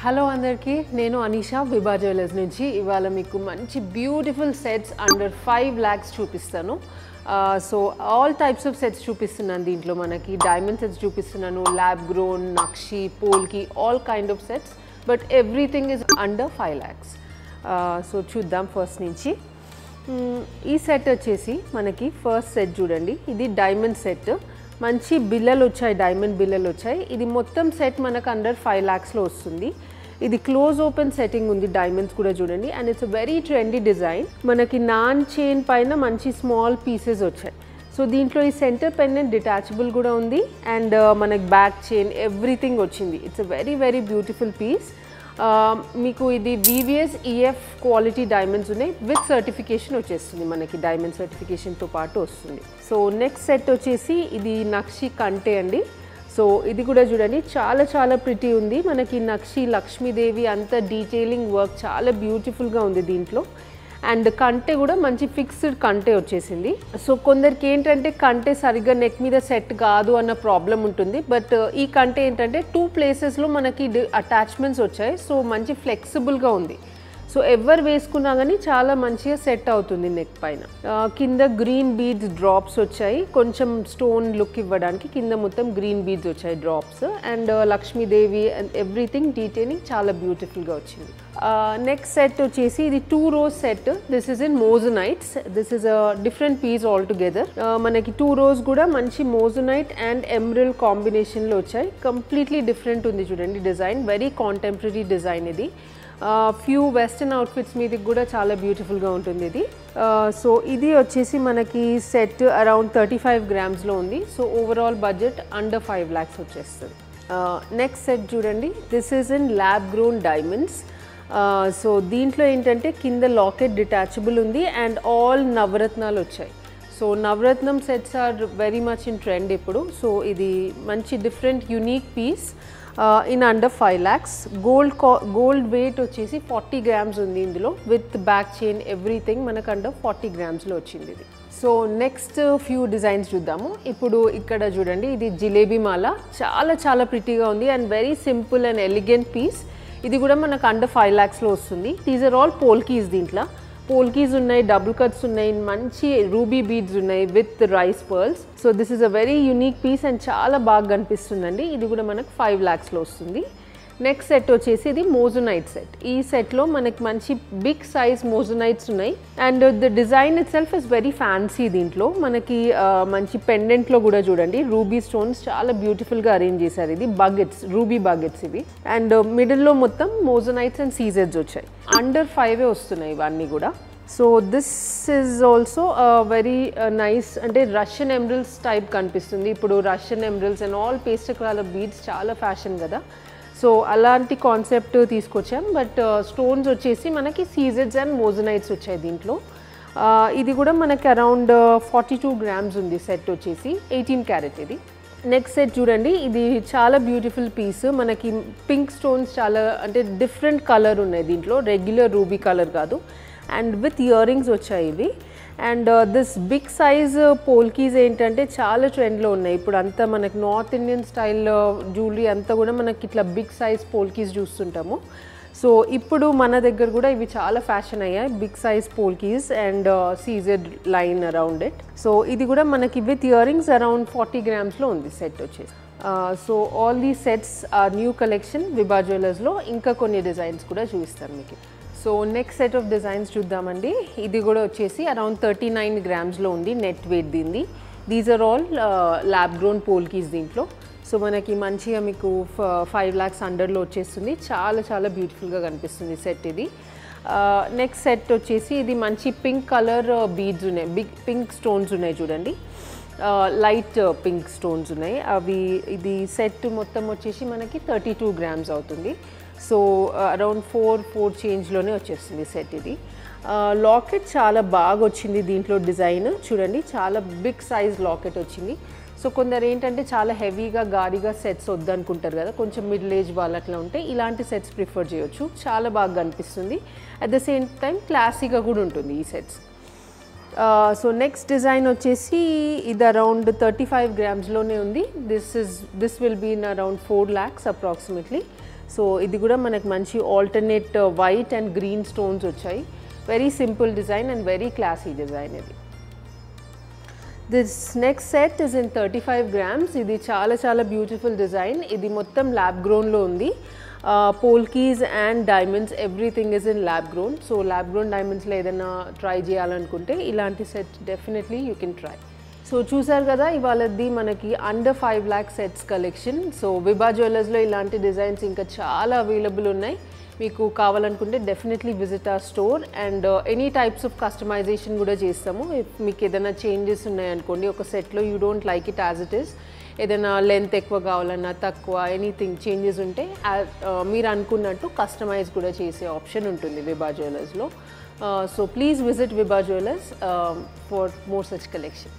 Hello అందరికీ నేను Anisha విభా jewellers నుంచి ఇవాళ మీకు మంచి బ్యూటిఫుల్ సెట్స్ అండర్ 5 lakhs చూపిస్తాను. So all types of sets చూపిస్తున్నాను. దీంట్లో మనకి డైమండ్ సెట్స్ చూపిస్తున్నాను, lab grown, nakshi, polki, all kind of sets, but everything is under 5 lakhs. So చూద్దాం ఫస్ట్ నుంచి. ఈ సెట్ వచ్చేసి మనకి ఫస్ట్ సెట్ చూడండి, ఇది డైమండ్ సెట్. మంచి బిల్లలు వచ్చాయి, డైమండ్ బిల్లలు వచ్చాయి. ఇది మొత్తం సెట్ మనకు అండర్ 5 lakhsలో వస్తుంది. ఇది క్లోజ్ ఓపెన్ సెట్టింగ్ ఉంది, డైమండ్స్ కూడా చూడండి. And it's very trendy design. మనకి నాన్ చైన్ పైన మంచి స్మాల్ పీసెస్ వచ్చాయి. సో దీంట్లో ఈ సెంటర్ పెండెంట్ డిటాచబుల్ కూడా ఉంది. అండ్ మనకి బ్యాక్ చైన్ ఎవ్రీథింగ్ వచ్చింది. It's very very beautiful piece. మీకు ఇది VVS EF క్వాలిటీ డైమండ్స్ ఉన్నాయి, విత్ సర్టిఫికేషన్ వచ్చేస్తుంది, మనకి డైమండ్ సర్టిఫికేషన్తో పాటు వస్తుంది. సో నెక్స్ట్ సెట్ వచ్చేసి ఇది నక్షి కంటే అండి. సో ఇది కూడా చూడండి, చాలా చాలా ప్రిటీ ఉంది. మనకి నక్షి లక్ష్మీదేవి అంత డీటెయిలింగ్ వర్క్ చాలా బ్యూటిఫుల్గా ఉంది దీంట్లో. అండ్ కంటే కూడా మంచి ఫిక్స్డ్ కంటే వచ్చేసింది. సో కొందరికి ఏంటంటే కంటే సరిగ్గా నెక్ మీద సెట్ కాదు అన్న ప్రాబ్లం ఉంటుంది. బట్ ఈ కంటే ఏంటంటే 2 ప్లేసెస్లో మనకి అటాచ్మెంట్స్ వచ్చాయి. సో మంచి ఫ్లెక్సిబుల్గా ఉంది. సో ఎవరు వేసుకున్నా కానీ చాలా మంచిగా సెట్ అవుతుంది నెక్ పైన. కింద గ్రీన్ బీడ్స్ డ్రాప్స్ వచ్చాయి, కొంచెం స్టోన్ లుక్ ఇవ్వడానికి. కింద మొత్తం గ్రీన్ బీడ్స్ వచ్చాయి drops. And Lakshmidevi and everything detailing చాలా బ్యూటిఫుల్గా వచ్చింది. నెక్స్ట్ సెట్ వచ్చేసి ఇది 2 rows set. This is in moissanites. This is a different piece altogether. మనకి 2 rows కూడా మంచి మోజనైట్ అండ్ ఎమరల్డ్ కాంబినేషన్లో వచ్చాయి. కంప్లీట్లీ డిఫరెంట్ ఉంది చూడండి డిజైన్, వెరీ కాంటెంపరీ డిజైన్ ఇది. ఫ్యూ వెస్టర్న్ అవుట్ఫిట్స్ మీదకి కూడా చాలా బ్యూటిఫుల్గా ఉంటుంది ఇది. సో ఇది వచ్చేసి మనకి సెట్ అరౌండ్ 35 grams ఉంది. So overall budget under 5 lakhs వచ్చేస్తుంది. నెక్స్ట్ సెట్ చూడండి, this is in lab grown diamonds. So దీంట్లో ఏంటంటే కింద లాకెట్ డిటాచబుల్ ఉంది అండ్ ఆల్ నవరత్నాలు వచ్చాయి. సో నవరత్నం sets are very much in trend ఇప్పుడు. సో ఇది మంచి different unique piece in under 5 lakhs. Gold weight వచ్చేసి 40 grams ఉంది ఇందులో, విత్ బ్యాక్ చైన్ ఎవ్రీథింగ్ మనకు అండర్ 40 gramsలో వచ్చింది ఇది. సో నెక్స్ట్ ఫ్యూ డిజైన్స్ చూద్దాము. ఇప్పుడు ఇక్కడ చూడండి, ఇది జిలేబీ మాల, చాలా చాలా ప్రిటీగా ఉంది and very simple and elegant piece. ఇది కూడా మనకు అండర్ 5 lakhsలో వస్తుంది. These are all polkis. దీంట్లో పోల్కీస్ ఉన్నాయి, డబుల్ కట్స్ ఉన్నాయి, మంచి రూబీ బీడ్స్ ఉన్నాయి with rice pearls. So this is a very unique piece and చాలా బాగా కనిపిస్తుందండి. ఇది కూడా మనకు 5 lakhsలో వస్తుంది. నెక్స్ట్ సెట్ వచ్చేసి ఇది మోజనైట్ సెట్. ఈ సెట్లో మనకి మంచి బిగ్ సైజ్ మోజనైట్స్ ఉన్నాయి and the design it self is very fancy. దీంట్లో మనకి మంచి పెండెంట్లో కూడా చూడండి రూబీ స్టోన్స్ చాలా బ్యూటిఫుల్గా అరేంజ్ చేశారు. ఇది బగెట్స్, రూబీ బగెట్స్ ఇవి. అండ్ మిడిల్లో మొత్తం మోజనైట్స్ అండ్ సీజెడ్స్ వచ్చాయి. అండర్ 5 వస్తున్నాయి ఇవన్నీ కూడా. So this is also very nice, అంటే రష్యన్ ఎమరల్స్ టైప్ కనిపిస్తుంది. ఇప్పుడు Russian emeralds and all pastel colour beads చాలా ఫ్యాషన్ కదా. సో అలాంటి కాన్సెప్ట్ తీసుకొచ్చాం. బట్ స్టోన్స్ వచ్చేసి మనకి సీజెడ్స్ అండ్ మోజనైట్స్ వచ్చాయి దీంట్లో. ఇది కూడా మనకి అరౌండ్ 42 grams ఉంది సెట్ వచ్చేసి, 18 carat ఇది. నెక్స్ట్ సెట్ చూడండి, ఇది చాలా బ్యూటిఫుల్ పీస్. మనకి పింక్ స్టోన్స్ చాలా అంటే డిఫరెంట్ కలర్ ఉన్నాయి దీంట్లో, రెగ్యులర్ రూబీ కలర్ కాదు. అండ్ విత్ ఇయర్ రింగ్స్ వచ్చాయి ఇవి. And this big size polkis ఏంటంటే చాలా ట్రెండ్లో ఉన్నాయి ఇప్పుడు. అంతా మనకి నార్త్ ఇండియన్ స్టైల్ జ్యువెలరీ అంతా కూడా మనకి ఇట్లా బిగ్ సైజ్ పోల్కీస్ చూస్తుంటాము. సో ఇప్పుడు మన దగ్గర కూడా ఇవి చాలా ఫ్యాషన్ అయ్యాయి, big size polkis and CZ line around it. So ఇది కూడా మనకి విత్ ఇయర్ రింగ్స్ అరౌండ్ 40 gramsలో ఉంది సెట్ వచ్చేసి. So all these sets are new collection Vibha జ్యువెలర్స్లో. ఇంకా కొన్ని డిజైన్స్ కూడా చూపిస్తాను మీకు. So next set of designs చూద్దామండి. ఇది కూడా వచ్చేసి అరౌండ్ 39 gramsలో ఉంది నెట్ వెయిట్ దీన్ని. These are all lab grown polkis దీంట్లో. సో మనకి మంచిగా మీకు 5 lakhs అండర్లో వచ్చేస్తుంది. చాలా చాలా బ్యూటిఫుల్గా కనిపిస్తుంది సెట్ ఇది. నెక్స్ట్ సెట్ వచ్చేసి ఇది మంచి పింక్ కలర్ బీడ్స్ ఉన్నాయి, బిగ్ పింక్ స్టోన్స్ ఉన్నాయి చూడండి, లైట్ పింక్ స్టోన్స్ ఉన్నాయి అవి. ఇది సెట్ మొత్తం వచ్చేసి మనకి 32 grams అవుతుంది. సో అరౌండ్ 4 చేంజ్లోనే వచ్చేస్తుంది సెట్ ఇది. లాకెట్ చాలా బాగా వచ్చింది దీంట్లో, డిజైన్ చూడండి చాలా బిగ్ సైజ్ లాకెట్ వచ్చింది. సో కొందరు ఏంటంటే చాలా హెవీగా గారిగా సెట్స్ వద్దనుకుంటారు కదా, కొంచెం మిడిల్ ఏజ్ వాళ్ళు అట్లా ఉంటే ఇలాంటి సెట్స్ ప్రిఫర్ చేయొచ్చు. చాలా బాగా కనిపిస్తుంది, అట్ ద సేమ్ టైం క్లాసీగా కూడా ఉంటుంది ఈ సెట్స్. సో నెక్స్ట్ డిజైన్ వచ్చేసి ఇది అరౌండ్ 35 gramsలోనే ఉంది. This will be in around 4 lakhs approximately. So ఇది కూడా మనకు మంచి alternate white and green stones వచ్చాయి. Very simple design and very classy design ఇది. This next set is in 35 grams. ఇది చాలా చాలా బ్యూటిఫుల్ డిజైన్. ఇది మొత్తం ల్యాబ్ గ్రోన్లో ఉంది. Polkis and diamonds everything is in lab grown. So lab grown డైమండ్స్లో ఏదైనా ట్రై చేయాలనుకుంటే ఇలాంటి set definitely you can try. So చూసారు కదా ఇవాళది మనకి under 5 lakh sets collection. So Vibha జ్యువెలర్స్లో ఇలాంటి డిజైన్స్ ఇంకా చాలా అవైలబుల్ ఉన్నాయి. మీకు కావాలనుకుంటే definitely visit our store. And any types of customization కూడా చేస్తాము. మీకు ఏదైనా చేంజెస్ ఉన్నాయనుకోండి, ఒక సెట్లో you don't like it as it is, ఏదైనా లెంత్ ఎక్కువ కావాలన్నా తక్కువ ఎనీథింగ్ చేంజెస్ ఉంటే మీరు అనుకున్నట్టు కస్టమైజ్ కూడా చేసే ఆప్షన్ ఉంటుంది విభా జ్యువెలర్స్లో. So please visit Vibha jewellers for more such collection.